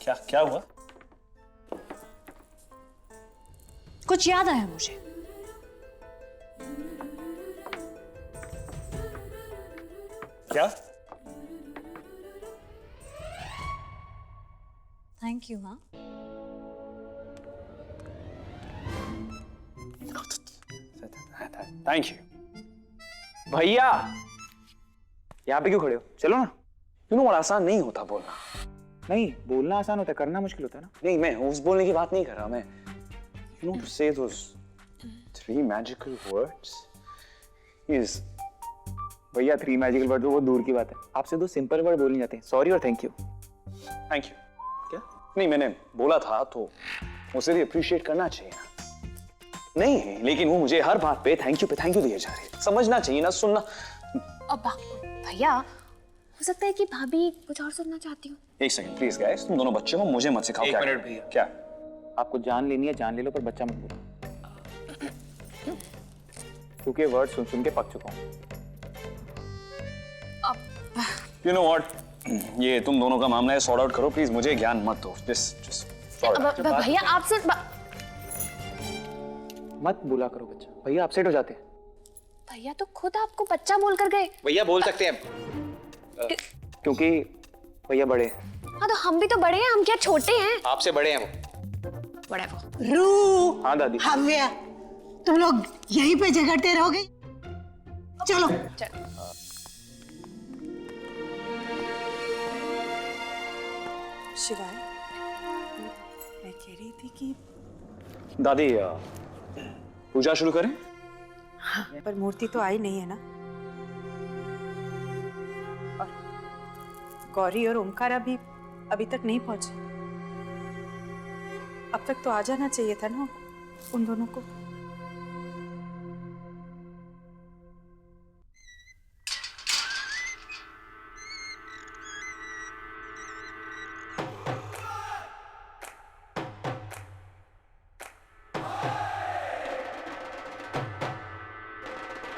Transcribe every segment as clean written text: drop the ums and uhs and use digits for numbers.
क्या क्या हुआ? कुछ याद आया मुझे। क्या? Thank you. हाँ, थैंक यू। भैया यहाँ पे क्यों खड़े हो? चलो ना। और आसान नहीं होता बोलना। नहीं, बोलना आसान होता है, करना मुश्किल होता है ना। नहीं, मैं उस बोलने की बात नहीं कर रहा। मैं you know to say those 3 magical words is भैया 3 मैजिकल वर्ड वो दूर की बात है, आपसे 2 सिंपल वर्ड बोलने जाते हैं, सॉरी और थैंक यू। Thank you. क्या? नहीं, मैंने बोला था तो उसे भी अप्रिशिएट करना चाहिए ना। नहीं, लेकिन वो मुझे हर बात पे थैंक यू दिए जा रहे हैं। समझना चाहिए ना, सुनना। अब भैया, हो सकता है कि भाभी कुछ और सुनना चाहती हूँ। एक सेकंड प्लीज गाइस, तुम दोनों बच्चों को मुझे मत सिखाओ। 1 क्या मिनट भैया। क्या? आपको जान लेनी है, जान ले लो, पर बच्चा मत बोलो, क्योंकि वर्ड सुन सुन के पक चुका हूँ। You know what? ये तुम दोनों का मामला है, सॉर्ट आउट करो प्लीज। मुझे ज्ञान मत दो। just भैया आपसे मत बोला करो बच्चा, भैया अपसेट हो जाते हैं। भैया तो खुद आपको बच्चा बोल कर गए। भैया बोल सकते हैं क्योंकि भैया बड़े हैं। हाँ, तो हम भी तो बड़े हैं, हम क्या छोटे हैं? आपसे बड़े हैं वो। बड़ा वो। रू, हाँ दादी। हव्या, तुम लोग यहीं पे झगड़ते रहोगे? चलो। शिवाय, मैं कह रही थी कि दादी पूजा शुरू करें? पर मूर्ति तो आई नहीं है ना, और गौरी और ओमकार अभी तक नहीं पहुंचे। अब तक तो आ जाना चाहिए था ना उन दोनों को।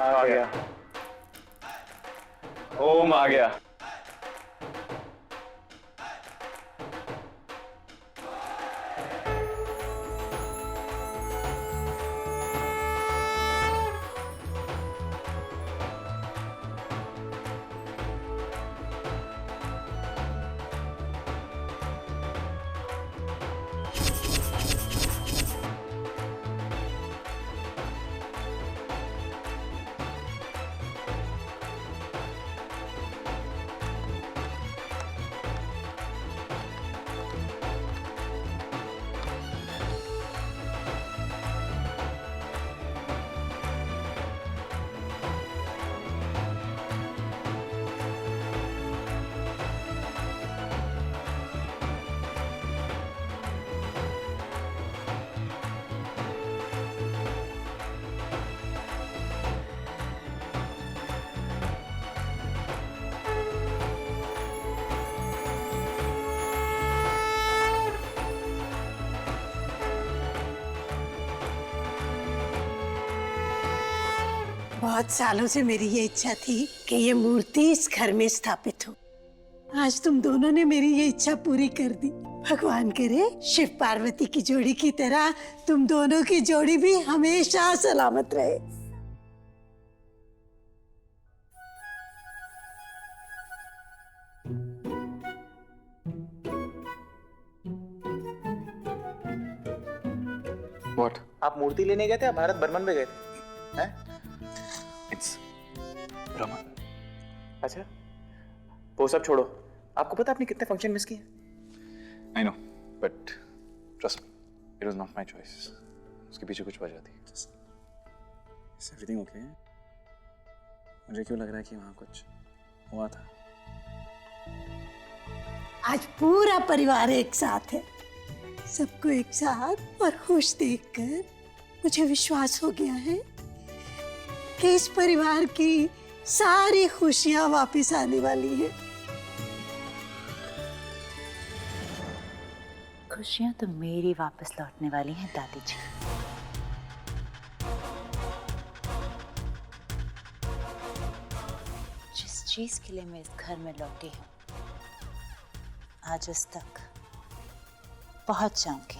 आ गया। ओम आ गया। बहुत सालों से मेरी ये इच्छा थी कि ये मूर्ति इस घर में स्थापित हो। आज तुम दोनों ने मेरी ये इच्छा पूरी कर दी। भगवान करे शिव पार्वती की जोड़ी की तरह तुम दोनों की जोड़ी भी हमेशा सलामत रहे। What? आप मूर्ति लेने गए थे या भारत भ्रमण में गए थे? हैं? It's भ्रमण। अच्छा, वो सब छोड़ो। आपको पता आपने कितने फंक्शन मिस किए? I know, but trust me, it was not my choice. उसके पीछे कुछ वजह थी। Is everything okay? मुझे क्यों लग रहा है कि वहाँ कुछ हुआ था? आज पूरा परिवार एक साथ है। सबको एक साथ और खुश देखकर मुझे विश्वास हो गया है कि इस परिवार की सारी खुशियां वापस आने वाली हैं। खुशियां तो मेरी वापस लौटने वाली हैं दादी जी। जिस चीज के लिए मैं इस घर में लौटी हूं, आज उस तक पहुंच जाऊंगी।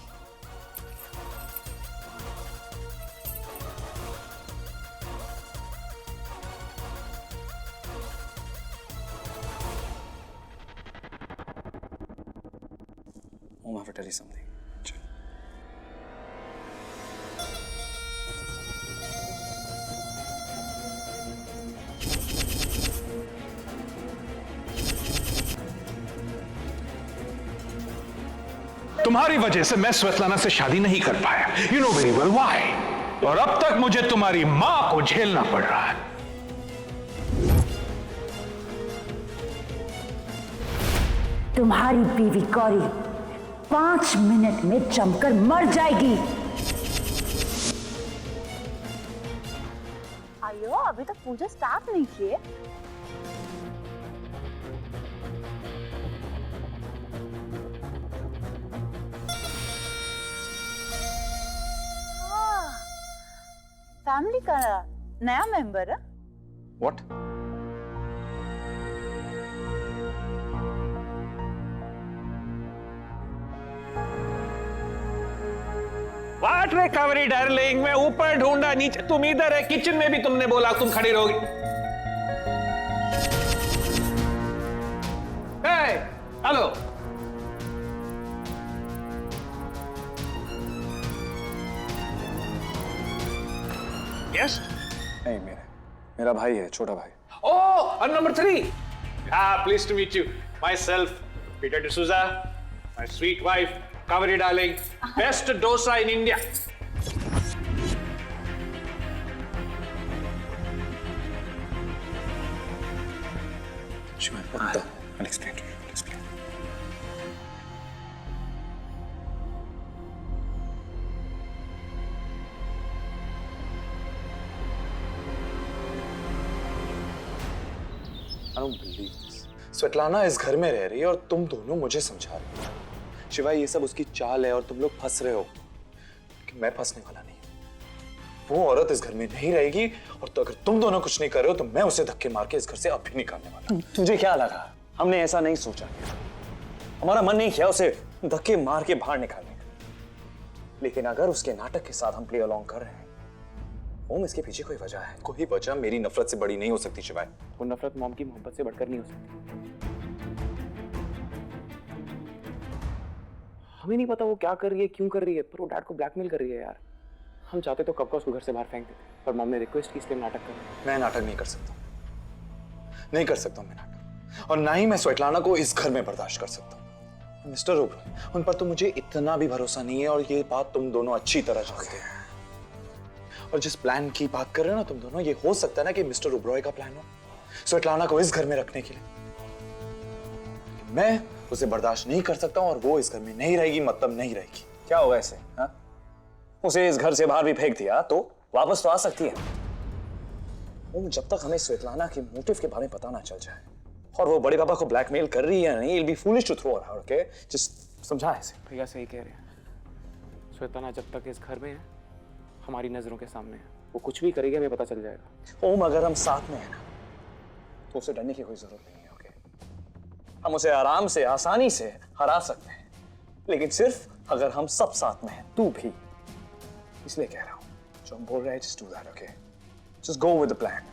Mom, I have to tell you something. तुम्हारी वजह से मैं स्वेतलाना से शादी नहीं कर पाया। You know very well why. और अब तक मुझे तुम्हारी मां को झेलना पड़ रहा है। तुम्हारी बीवी गौरी 5 मिनट में जमकर मर जाएगी। आयो, अभी तक पूजा स्टार्ट नहीं की है। फैमिली का नया मेंबर है। What? वाट रे कावेरी डार्लिंग, मैं ऊपर ढूंढा नीचे, तुम इधर है। किचन में भी तुमने बोला तुम खड़ी रहोगी। Hello, yes. नहीं, मेरा भाई है, छोटा भाई। Oh, number 3. Pleased to meet you. Myself, Peter D'Souza, my sweet wife, Kaveri darling, best dosa in India. Shiva, what the? I'll explain to you. I'll explain. I don't believe this. Svetlana इस घर में रह रही है और तुम दोनों मुझे समझा रहे हो। शिवा, ये सब उसकी चाल है और तुम लोग फंस रहे हो। कि मैं फंसने वाला नहीं। वो औरत इस घर में नहीं रहेगी और तो अगर तुम दोनों कुछ नहीं कर रहे हो तो मैं उसे धक्के मार के इस घर से अब भी निकालने वाला हूं। तुझे क्या लगा? हमने ऐसा नहीं सोचा। हमारा मन नहीं किया उसे धक्के मार के बाहर निकालने का। लेकिन अगर उसके नाटक के साथ हम प्ले अलोंग कर रहे हैं, ओम, इसके पीछे कोई वजह है। कोई वजह मेरी नफरत से बड़ी नहीं हो सकती शिवाय। वो नफरत मॉम की मोहब्बत से बढ़कर नहीं हो सकती। हमें नहीं पता वो क्या कर रही है, क्यों कर रही है, पर वो डैड को ब्लैकमेल कर रही है यार। हम चाहते तो कब का उसको घर से बाहर फेंक देते, पर मॉम ने रिक्वेस्ट की इसलिए नाटक कर रहे हैं। मैं नाटक नहीं कर सकता, नहीं कर सकता मैं नाटक, और ना ही मैं स्वेतलाना को इस घर में बर्दाश्त कर सकता हूँ। मिस्टर ओबरॉय, उन पर तो मुझे इतना भी भरोसा नहीं है और ये बात तुम दोनों अच्छी तरह जानते हैं। और जिस प्लान की बात कर रहे हो ना तुम दोनों, ये हो सकता है ना कि मिस्टर ओबरॉय का प्लान हो स्वेतलाना को इस घर में रखने के लिए। मैं उसे बर्दाश्त नहीं कर सकता और वो इस घर में नहीं रहेगी, मतलब नहीं रहेगी। क्या होगा ऐसे? हाँ, उसे इस घर से बाहर भी फेंक दिया तो वापस तो आ सकती है। वो जब तक हमें स्वेतलाना के मोटिव के बारे में पता ना चल जाए और वो बड़े पापा को ब्लैकमेल कर रही है नहीं, it'll be foolish to throw her out, okay? Just समझा ऐसे। भैया सही कह रहे हैं। स्वेतलाना जब तक इस घर में है, हमारी नजरों के सामने है, वो कुछ भी करेगी हमें पता चल जाएगा। ओम, अगर हम साथ में है ना तो उसे डरने की कोई जरूरत नहीं है, ओके? हम उसे आराम से, आसानी से हरा सकते हैं, लेकिन सिर्फ अगर हम सब साथ में हैं, तू भी। इसलिए कह रहा हूं, जो हम बोल रहे हैं, just do that, okay? Just go with the plan.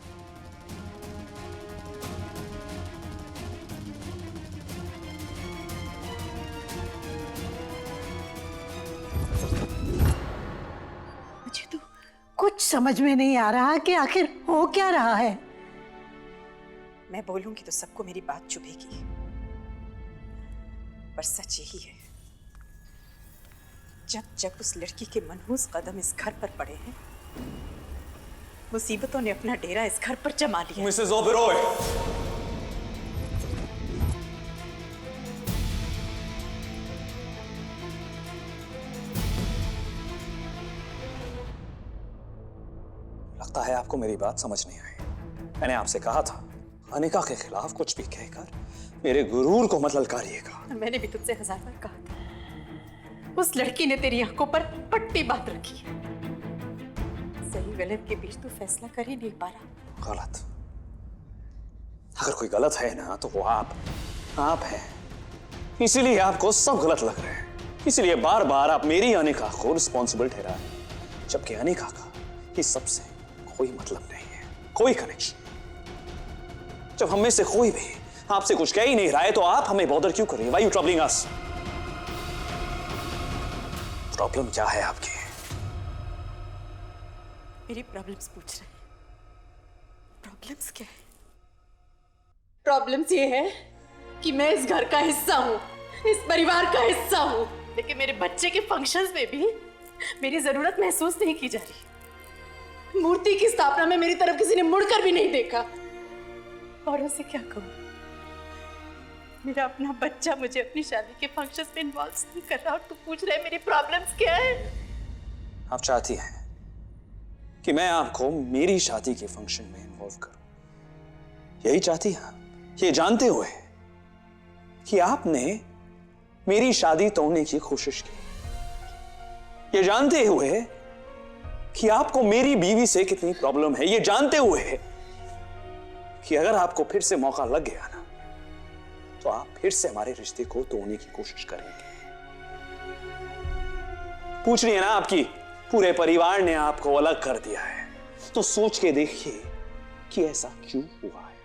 मुझे तो कुछ समझ में नहीं आ रहा कि आखिर हो क्या रहा है। मैं बोलूंगी तो सबको मेरी बात चुभेगी, पर सच यही है, जब जब उस लड़की के मनहूस कदम इस घर पर पड़े हैं, मुसीबतों ने अपना डेरा इस घर पर जमा लिया। मिसेस ओबेरॉय, लगता है आपको मेरी बात समझ नहीं आई। मैंने आपसे कहा था, अनिका के खिलाफ कुछ भी कहकर मेरे गुरूर को मत ललकारिएगा। मैंने भी तुझसे 1000 बार कहा था, उस लड़की ने तेरी आंखों पर पट्टी बांध रखी है। सही गलत के बीच तू फैसला कर ही नहीं पा रहा। गलत? अगर कोई गलत है ना तो वो आप हैं। इसीलिए आपको सब गलत लग रहे हैं। इसलिए बार बार आप मेरी अनिका को रिस्पॉन्सिबल ठहरा रहे हैं, जबकि अनिका का इस सबसे कोई मतलब नहीं है, कोई कनेक्शन। जब हम में से कोई भी आपसे कुछ कह ही नहीं रहा है तो आप हमें बॉदर क्यों कर रही हैं? Why you troubling us? Problem क्या है आपकी? मेरी प्रॉब्लम्स पूछ रहे हैं। प्रॉब्लम्स क्या है? प्रॉब्लम्स ये है कि मैं इस घर का हिस्सा हूं, इस परिवार का हिस्सा हूं, लेकिन मेरे बच्चे के फंक्शंस में भी मेरी जरूरत महसूस नहीं की जा रही। मूर्ति की स्थापना में मेरी तरफ किसी ने मुड़कर भी नहीं देखा। और उसे क्या कहूं? मेरा अपना बच्चा मुझे अपनी शादी के फंक्शंस में इन्वॉल्व नहीं कर रहा और तू पूछ रहा है मेरी प्रॉब्लम्स क्या है? आप चाहती हैं कि मैं आपको मेरी शादी के फंक्शन में इन्वॉल्व करूं? यही चाहती हैं? ये जानते हुए कि आपने मेरी शादी तोड़ने की कोशिश की, ये जानते हुए कि आपको मेरी बीवी से कितनी प्रॉब्लम है, ये जानते हुए कि अगर आपको फिर से मौका लग गया ना तो आप फिर से हमारे रिश्ते को तोड़ने की कोशिश करेंगे। पूछ रही है ना आपकी पूरे परिवार ने आपको अलग कर दिया है, तो सोच के देखिए कि ऐसा क्यों हुआ है।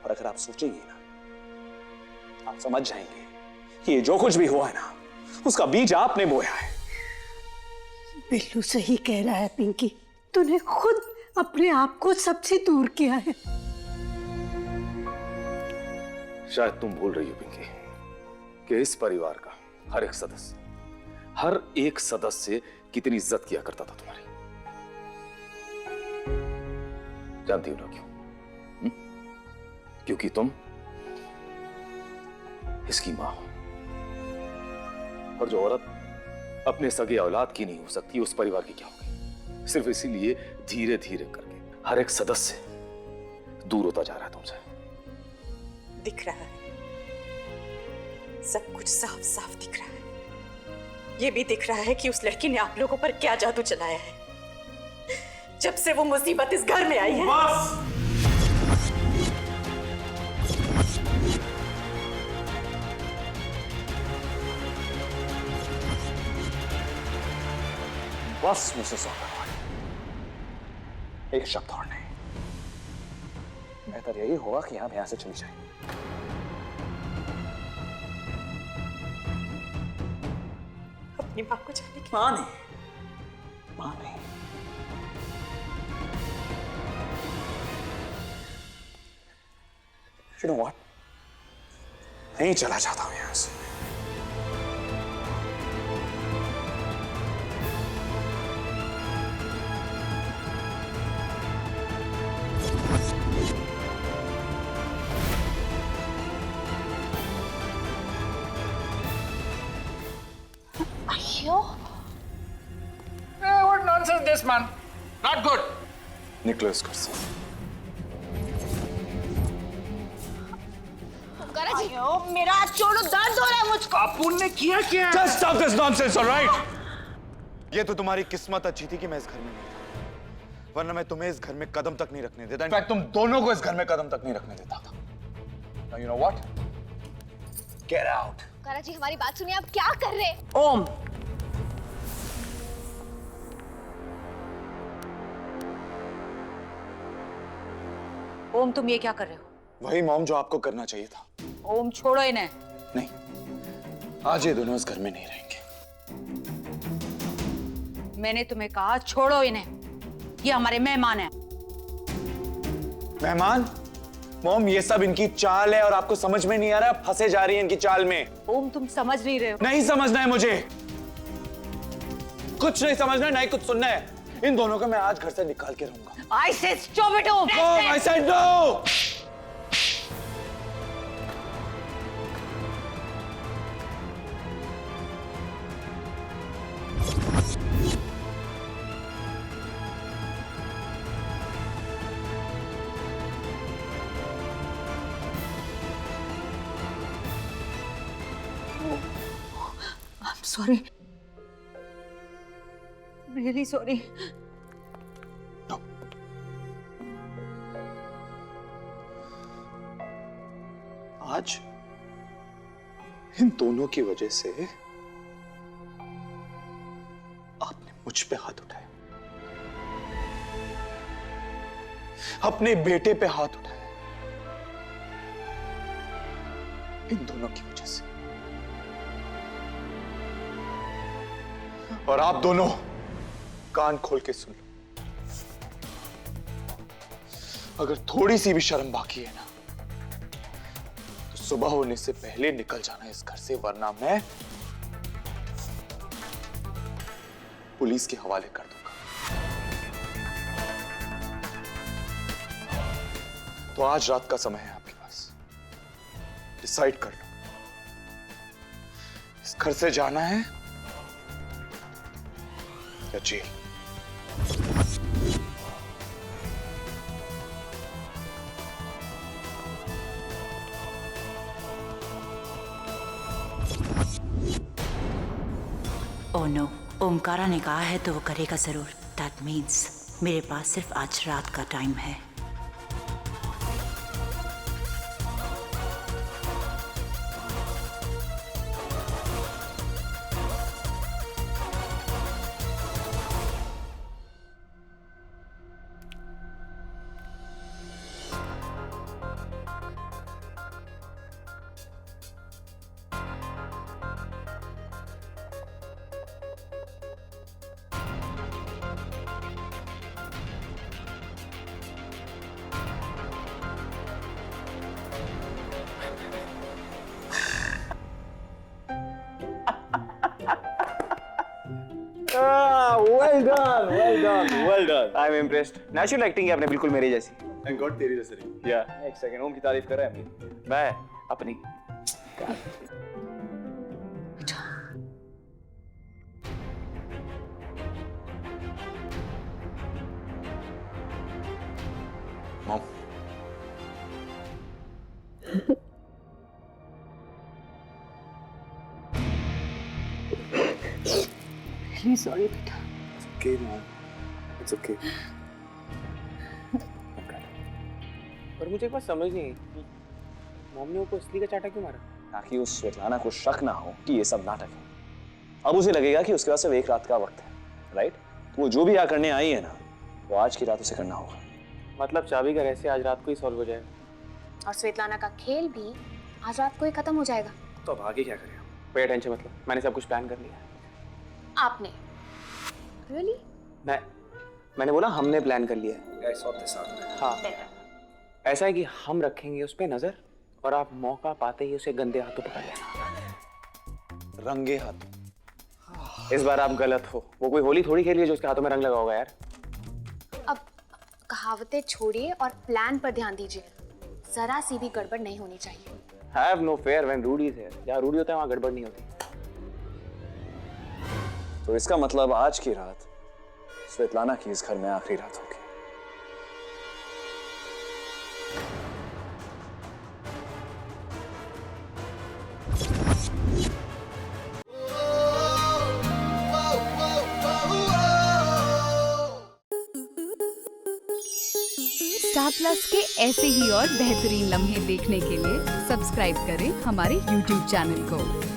और अगर आप सोचेंगे ना आप समझ जाएंगे कि ये जो कुछ भी हुआ है ना उसका बीज आपने बोया है। बिल्लू सही कह रहा है पिंकी, तूने खुद अपने आप को सबसे दूर किया है। शायद तुम भूल रही हो पिंकी कि इस परिवार का हर एक सदस्य कितनी इज्जत किया करता था तुम्हारी। जानती हो ना क्यों? क्योंकि तुम इसकी मां हो, और जो औरत अपने सगे औलाद की नहीं हो सकती उस परिवार की क्या होगी? सिर्फ इसीलिए धीरे धीरे करके हर एक सदस्य दूर होता जा रहा है तुमसे। दिख रहा है, सब कुछ साफ साफ दिख रहा है। ये भी दिख रहा है कि उस लड़की ने आप लोगों पर क्या जादू चलाया है। जब से वो मुसीबत इस घर में आई है। बस मिसेस अग्रवाल, एक शब्द और नहीं। बेहतर यही होगा कि आप यहां से चली जाएं। अपनी मां को जाने की मां नहीं, मां नहीं। You know what? नहीं चला जाता हूं यहां से। Hey, what nonsense this man? Not good. निकलो इस घर से। मेरा हाथ छोड़ो, दर्द हो रहा है मुझको। अपुन ने किया क्या? Just stop this nonsense, all right? ये तो तुम्हारी किस्मत अच्छी थी कि मैं इस घर में नहीं था, वरना मैं तुम्हें इस घर में कदम तक नहीं रखने देता। इनफैक्ट तुम दोनों को इस घर में कदम तक नहीं रखने देता था। Now you know what? Get out. कारा जी हमारी बात सुनिए, आप क्या कर रहे हैं? ओम, ओम तुम ये क्या कर रहे हो? वही मॉम जो आपको करना चाहिए था। ओम छोड़ो इन्हें। नहीं, आज ये दोनों इस घर में नहीं रहेंगे। मैंने तुम्हें कहा छोड़ो इन्हें, ये हमारे मेहमान हैं। मेहमान? मॉम ये सब इनकी चाल है और आपको समझ में नहीं आ रहा, फंसे जा रही है इनकी चाल में। ओम तुम समझ नहीं रहे हो। नहीं समझना है मुझे, कुछ नहीं समझना है, नहीं कुछ सुनना है। इन दोनों को मैं आज घर से निकाल के रहूंगा। I said stop it, Om. Mom, I said no! I'm sorry. Really sorry. आज इन दोनों की वजह से मुझ पे हाथ उठाए, अपने बेटे पे हाथ उठाए, इन दोनों की वजह से। और आप दोनों कान खोल के सुन लो, अगर थोड़ी सी भी शर्म बाकी है ना, तो सुबह होने से पहले निकल जाना इस घर से, वरना मैं पुलिस के हवाले कर दूंगा। तो आज रात का समय है आपके पास, डिसाइड कर लो, इस घर से जाना है या जेल। ओह नो, ओमकारा ने कहा है तो वो करेगा जरूर। दैट मीन्स मेरे पास सिर्फ आज रात का टाइम है। Well done, well done, well done. I'm impressed. Natural acting है आपने, बिल्कुल मेरी जैसी। Thank God तेरी जैसे नहीं। या एक सेकंड, ओम की तारीफ कर रहा है मैं अपनी। मॉम, सॉरी बेटा। okay mom, it's okay. पर मुझे एक बात समझ नहीं आई, मॉम ने उसको असली का चाटा क्यों मारा? ताकि उस स्वेतलाना को शक ना हो कि ये सब नाटक है। अब उसे लगेगा कि उसके पास सिर्फ एक रात का वक्त है, राइट? तो वो जो भी यहाँ करने आई है ना, वो आज की रात उसे करना होगा। मतलब चाबी का रहस्य आज रात को ही सॉल्व हो जाएगा। और स्वेतलाना का खेल भी आज रात को ही खत्म हो जाएगा। तो अब आगे क्या करें हम? पे टेंशन, मतलब मैंने सब कुछ प्लान कर लिया है। आपने? Really? मैंने बोला हमने प्लान कर लिया है। Guys, sort this out. हाँ, ऐसा है कि हम रखेंगे उस पे नजर और आप मौका पाते ही उसे गंदे हाथों पकड़ लेना। रंगे हाथों। इस बार आप गलत हो, वो कोई होली थोड़ी खेली है जो उसके हाथों में रंग लगा होगा यार। अब कहावतें छोड़िए और प्लान पर ध्यान दीजिए। जरा सी भी गड़बड़ नहीं होनी चाहिए। Have no fear when Rudy is here. जहाँ रूडी होता है वहाँ गड़बड़ नहीं होती। तो इसका मतलब आज की रात स्वेतलाना की इस घर में आखिरी रात होगी। स्टार प्लस के ऐसे ही और बेहतरीन लम्हे देखने के लिए सब्सक्राइब करें हमारे YouTube चैनल को।